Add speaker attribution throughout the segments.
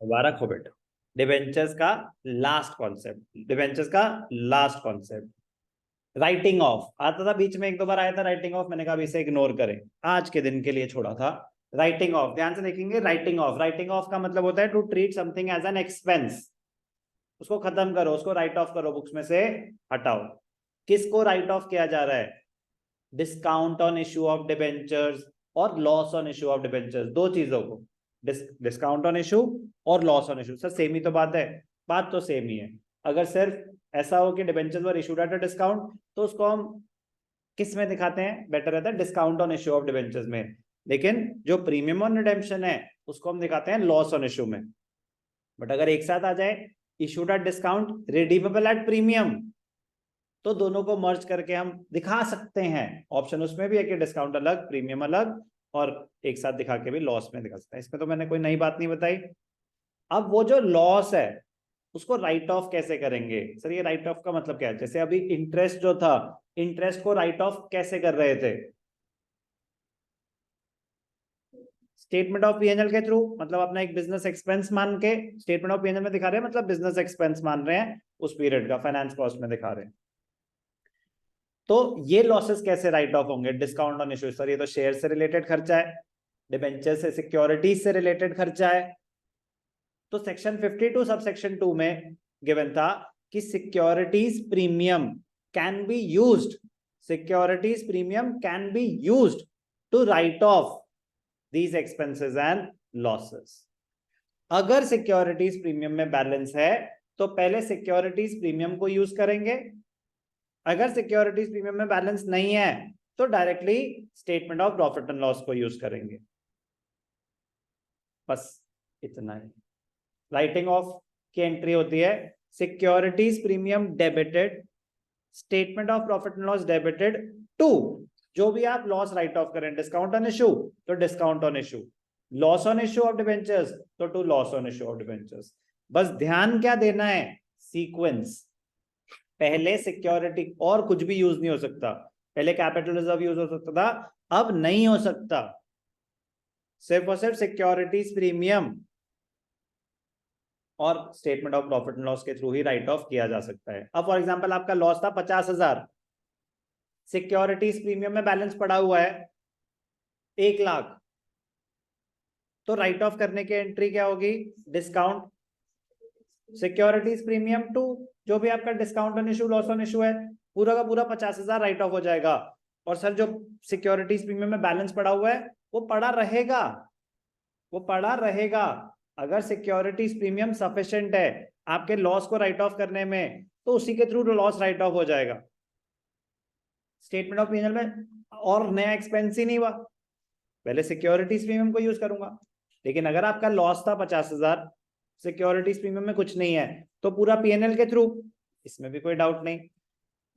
Speaker 1: मुबारक हो बेटा। डिबेंचर्स का लास्ट कॉन्सेप्ट, डिबेंचर्स का लास्ट कॉन्सेप्ट राइटिंग ऑफ आता था, बीच में एक दो बार आया था राइटिंग ऑफ, मैंने कहा इसे इग्नोर करें, आज के दिन के लिए छोड़ा था। राइटिंग ऑफ ध्यान से देखेंगे, राइटिंग ऑफ, राइटिंग ऑफ का मतलब होता है to treat something as an expense. उसको खत्म करो, उसको राइट ऑफ करो, बुक्स में से हटाओ। किसको राइट ऑफ किया जा रहा है? Discount on issue of debentures और loss on issue of debentures, दो चीजों को, डिस्काउंट ऑन इश्यू और loss on issue. Sir same ही तो बात है, बात तो सेम ही है। अगर सिर्फ ऐसा हो कि debentures were issued at a discount, तो उसको हम किस में दिखाते हैं? बेटर रहता है discount on issue of debentures में। लेकिन जो प्रीमियम ऑन रिडेम्पशन है उसको हम दिखाते हैं लॉस ऑन इश्यू में। बट अगर एक साथ आ जाए issued at discount, redeemable at premium, तो दोनों को मर्ज करके हम दिखा सकते हैं। ऑप्शन उसमें भी है कि डिस्काउंट अलग प्रीमियम अलग, और एक साथ दिखा के भी लॉस में दिखा सकते हैं। इसमें तो मैंने कोई नई बात नहीं बताई। अब वो जो लॉस है उसको राइट ऑफ कैसे करेंगे? सर ये राइट ऑफ का मतलब क्या है? जैसे अभी इंटरेस्ट जो था, इंटरेस्ट को राइट ऑफ कैसे कर रहे थे? स्टेटमेंट ऑफ पीएनएल के थ्रू, मतलब अपना एक बिजनेस एक्सपेंस मान के स्टेटमेंट ऑफ पीएनएल में दिखा रहे हैं, मतलब बिजनेस एक्सपेंस मान रहे हैं, उस पीरियड का फाइनेंस कॉस्ट में दिखा रहे हैं। तो ये लॉसेस कैसे राइट ऑफ होंगे? डिस्काउंट ऑन इश्यू, सर ये तो शेयर से रिलेटेड खर्चा है, डिबेंचर से सिक्योरिटीज से रिलेटेड खर्चा है। तो सेक्शन 52 सब सेक्शन 2 में गिवन था कि securities premium can be used, securities premium can be used to write off these expenses and losses। अगर सिक्योरिटीज प्रीमियम में बैलेंस है तो पहले सिक्योरिटीज प्रीमियम को यूज करेंगे, अगर सिक्योरिटीज प्रीमियम में बैलेंस नहीं है तो directly statement of profit and loss को यूज करेंगे। बस इतना ही। राइटिंग ऑफ की एंट्री होती है securities premium debited, statement of profit and loss debited to, जो भी आप लॉस राइट ऑफ करें, डिस्काउंट ऑन इश्यू तो discount on issue, loss on issue of debentures तो to loss on issue of debentures. बस ध्यान क्या देना है? सीक्वेंस। पहले सिक्योरिटी और कुछ भी यूज नहीं हो सकता, पहले कैपिटल रिजर्व यूज हो सकता था, अब नहीं हो सकता। सिर्फ और सिर्फ सिक्योरिटीज प्रीमियम और statement of profit and loss के थ्रू ही राइट ऑफ किया जा सकता है। अब फॉर एग्जांपल आपका लॉस था 50,000, सिक्योरिटीज प्रीमियम में बैलेंस पड़ा हुआ है 1,00,000, तो राइट ऑफ करने की एंट्री क्या होगी? डिस्काउंट सिक्योरिटीज प्रीमियम टू, जो भी आपका discount on issue loss on issue है, पूरा का पूरा 50,000 राइट ऑफ हो जाएगा। और सर जो सिक्योरिटीज प्रीमियम में बैलेंस पड़ा हुआ है वो पड़ा रहेगा, वो पड़ा रहेगा। अगर सिक्योरिटीज प्रीमियम सफिशिएंट है आपके लॉस को राइट ऑफ करने में, तो उसी के थ्रू लॉस राइट ऑफ हो जाएगा। स्टेटमेंट ऑफ पीएनएल में और नया एक्सपेंस ही नहीं हुआ, पहले सिक्योरिटीज प्रीमियम को यूज करूंगा। लेकिन अगर आपका लॉस था 50,000, सिक्योरिटीज प्रीमियम में कुछ नहीं है, तो पूरा पीएनएल के थ्रू, इसमें भी कोई डाउट नहीं।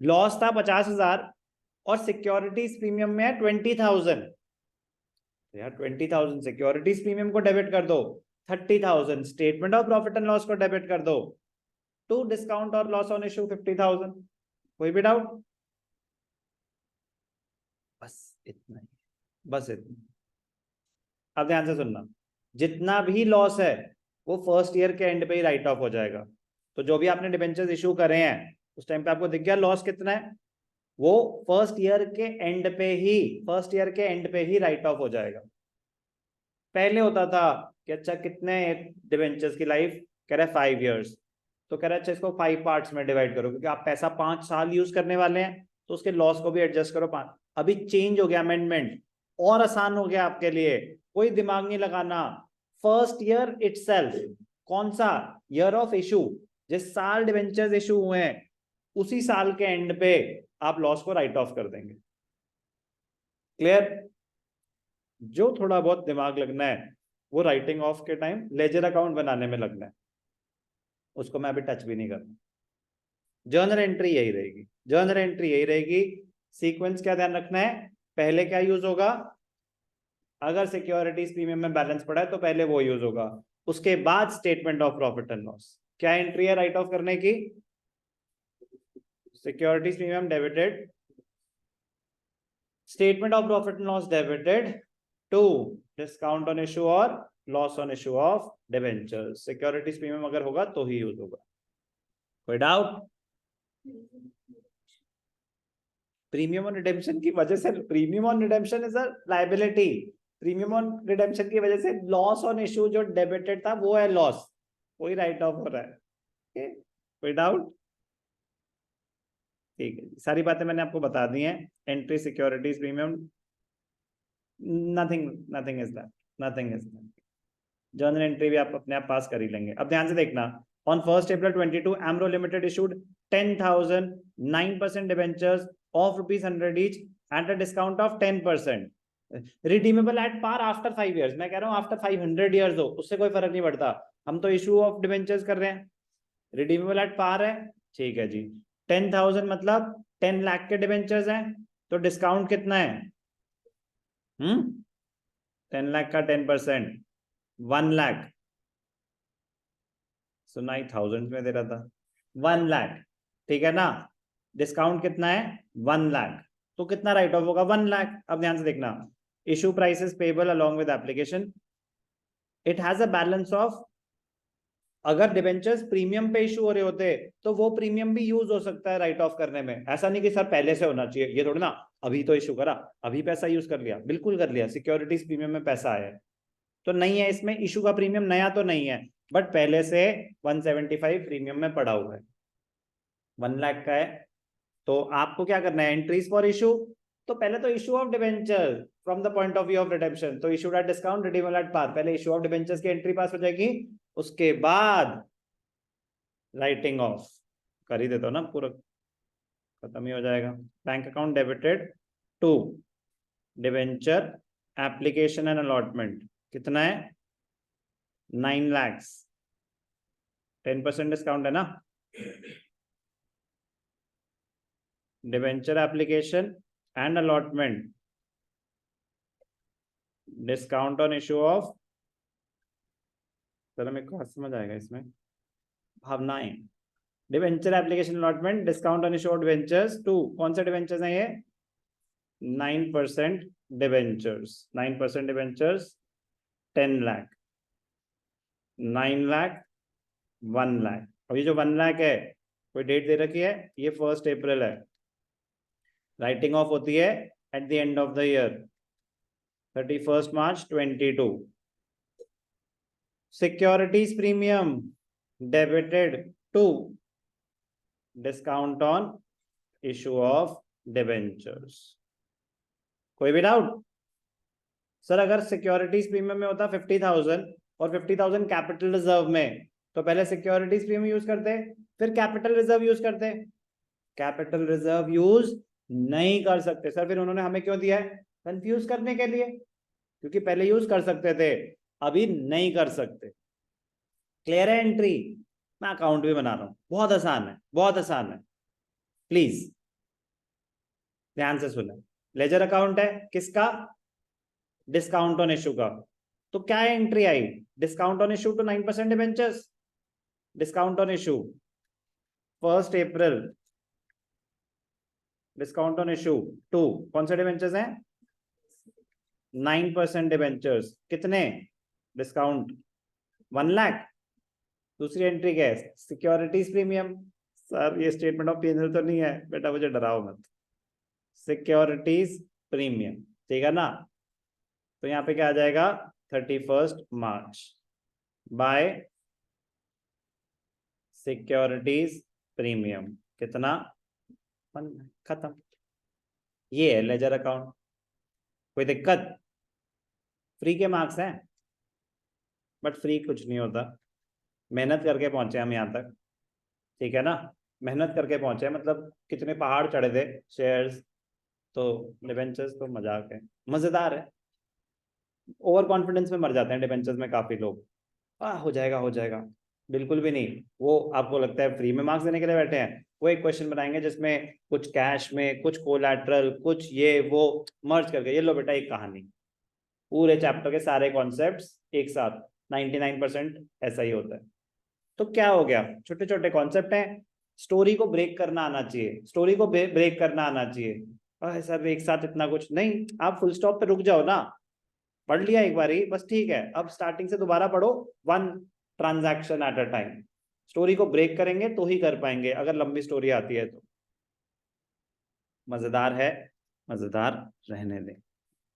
Speaker 1: लॉस था 50,000 और सिक्योरिटीज प्रीमियम में है 20,000, यार 20,000 सिक्योरिटीज प्रीमियम को डेबिट कर दो, 30,000 statement of profit and loss को डेबिट कर दो, टू डिस्काउंट और लॉस ऑन इश्यू 50,000। कोई भी डाउट? बस इतना ही, बस इतना। अब ध्यान से सुनना, जितना भी लॉस है वो फर्स्ट ईयर के एंड पे ही राइट ऑफ हो जाएगा। तो जो भी आपने डिबेंचर्स इशू करे हैं उस टाइम पे आपको दिख गया लॉस कितना है, वो फर्स्ट ईयर के एंड पे ही, फर्स्ट ईयर के एंड पे ही राइट ऑफ हो जाएगा। पहले होता था कि अच्छा कितने डिबेंचर्स की लाइफ, कह रहा है 5 ईयर्स, तो कह रहा है अच्छा इसको 5 पार्ट्स में डिवाइड करो, क्योंकि आप पैसा 5 साल यूज करने वाले हैं, तो उसके लॉस को भी एडजस्ट करो 5। अभी चेंज हो गया अमेंडमेंट, और आसान हो गया आपके लिए, कोई दिमाग नहीं लगाना। फर्स्ट ईयर इटसेल्फ, कौन सा ईयर ऑफ इशू, जिस साल डिबेंचर्स इशू हुए हैं उसी साल के एंड पे आप लॉस को राइट ऑफ कर देंगे। क्लियर? जो थोड़ा बहुत दिमाग लगना है वो राइटिंग ऑफ के टाइम लेजर अकाउंट बनाने में लगना है, उसको मैं अभी टच भी नहीं करना। जर्नल एंट्री यही रहेगी, जर्नल एंट्री यही रहेगी। सीक्वेंस क्या ध्यान रखना है? पहले क्या यूज होगा? अगर सिक्योरिटीज प्रीमियम में बैलेंस पड़ा है तो पहले वो यूज होगा, उसके बाद statement of profit and loss. क्या एंट्री है राइट ऑफ करने की? Securities premium debited, statement of profit and loss debited to discount on issue और loss on issue of debentures, securities premium अगर होगा तो ही यूज होगा। कोई डाउट? प्रीमियम ऑन रिडेम्पशन की वजह से, premium on redemption is a liability, premium on redemption की वजह से लॉस ऑन इशू जो डेबिटेड था वो है लॉस, कोई राइट ऑफ हो रहा है। okay? कोई डाउट? ठीक है, सारी बातें मैंने आपको बता दी हैं। Entry securities premium, nothing nothing is that, nothing is that. Journal entry भी आप अपने आप पास कर ही लेंगे। अब ध्यान से देखना, on 1 April 22 Amro limited issued 10,000 9% debentures of ₹100 each at a discount of 10%, redeemable at par after 5 years। मैं कह रहा हूं आफ्टर 500 years हो, उससे कोई फर्क नहीं पड़ता, हम तो इशू ऑफ डिबेंचर्स कर रहे हैं, रिडीमेबल एट पार है। ठीक है जी, 10,000 मतलब 10 लाख के डिबेंचर्स हैं, तो डिस्काउंट कितना है? 10 लाख का 10%, 1 लाख, सुना ही थाउजेंड में दे रहा था, 1 लाख, ठीक है ना। डिस्काउंट कितना है? 1 लाख, तो कितना राइट ऑफ होगा? 1 लाख। अब ध्यान से देखना, issue prices payable along with application, it has a balance of, अगर डिबेंचर्स प्रीमियम पे इशू हो रहे होते तो वो प्रीमियम भी यूज हो सकता है राइट ऑफ करने में, ऐसा नहीं कि सर पहले से होना चाहिए, ये थोड़ी ना अभी तो इशू करा अभी पैसा यूज कर लिया, बिल्कुल कर लिया, सिक्योरिटीज प्रीमियम में पैसा आया है तो नहीं है, इसमें इशू का प्रीमियम नया तो नहीं है, बट पहले से 175 प्रीमियम में पड़ा हुआ है, 1 लाख का है। तो आपको क्या करना है? एंट्रीज फॉर इशू, तो पहले तो issue of debenture from the point of view of redemption, तो issued at discount redeemable at par, पहले इशू ऑफ डिबेंचर्स की एंट्री पास हो जाएगी, उसके बाद राइटिंग ऑफ कर ही देता हूं ना, पूरा खत्म ही हो जाएगा। Bank account debited to debenture application and allotment, कितना है? 9 lakhs, 10% डिस्काउंट है ना। Debenture application and allotment, discount on issue of, चलो मेरे को समझ आएगा इसमें भावनाएं, debenture application allotment, discount on issue of debentures to, कौन से डिबेंचर्स हैं ये? 9% डिबेंचर्स, 9% डिबेंचर्स 10 लाख, 9 लाख, 1 लाख। अब ये जो 1 लाख है, कोई डेट दे रखी है? ये 1 April है, राइटिंग ऑफ होती है at the end of the year 31 March 22। Securities premium debited to discount on issue of debentures. कोई भी डाउट? सर अगर सिक्योरिटीज प्रीमियम में होता 50,000 और 50,000 कैपिटल रिजर्व में, तो पहले सिक्योरिटीज प्रीमियम यूज करते फिर कैपिटल रिजर्व यूज करते। कैपिटल रिजर्व यूज नहीं कर सकते सर, फिर उन्होंने हमें क्यों दिया है? कंफ्यूज करने के लिए, क्योंकि पहले यूज कर सकते थे, अभी नहीं कर सकते। क्लियर है एंट्री? मैं अकाउंट भी बना रहा हूं, बहुत आसान है, बहुत आसान है, प्लीज ध्यान से सुने। लेजर अकाउंट है किसका? डिस्काउंट ऑन इशू का। तो क्या एंट्री आई? Discount on issue to 9% debentures, discount on issue 1 April, discount on issue to, कौन से डिबेंचर्स हैं? 9% डिबेंचर्स, कितने डिस्काउंट? 1 लाख। दूसरी एंट्री क्या है? Securities premium. सर ये स्टेटमेंट ऑफ P&L तो नहीं है बेटा, मुझे डराओ मत, सिक्योरिटीज प्रीमियम, ठीक है ना। तो यहाँ पे क्या आ जाएगा? 31 March बाय सिक्योरिटीज प्रीमियम, कितना? 1 लाख, खत्म। ये है लेजर अकाउंट। कोई दिक्कत? फ्री के मार्क्स हैं, बट फ्री कुछ नहीं होता, मेहनत करके पहुंचे हम यहाँ तक, ठीक है ना। मेहनत करके पहुंचे, मतलब कितने पहाड़ चढ़े थे शेयर्स, तो डिबेंचर्स तो मजाक है, मजेदार है। ओवर कॉन्फिडेंस में मर जाते हैं डिबेंचर्स में काफी लोग, हो जाएगा हो जाएगा, बिल्कुल भी नहीं। वो आपको लगता है फ्री में मार्क्स देने के लिए बैठे हैं, वो एक क्वेश्चन बनाएंगे जिसमें कुछ कैश में, कुछ कोलैटरल, कुछ ये वो मर्ज करके, ये लो बेटा एक कहानी, पूरे चैप्टर के सारे कॉन्सेप्ट्स एक साथ, 99% ऐसा ही होता है। तो क्या हो गया? छोटे छोटे कॉन्सेप्ट हैं, स्टोरी को ब्रेक करना आना चाहिए, स्टोरी को ब्रेक करना आना चाहिए। सर एक साथ इतना कुछ नहीं, आप फुल स्टॉप पे रुक जाओ ना, पढ़ लिया एक बार ही बस, ठीक है। अब स्टार्टिंग से दोबारा पढ़ो, 1 transaction at a time. Story को ब्रेक करेंगे तो ही कर पाएंगे, अगर लंबी स्टोरी आती है तो। मजेदार है, मजेदार रहने दें।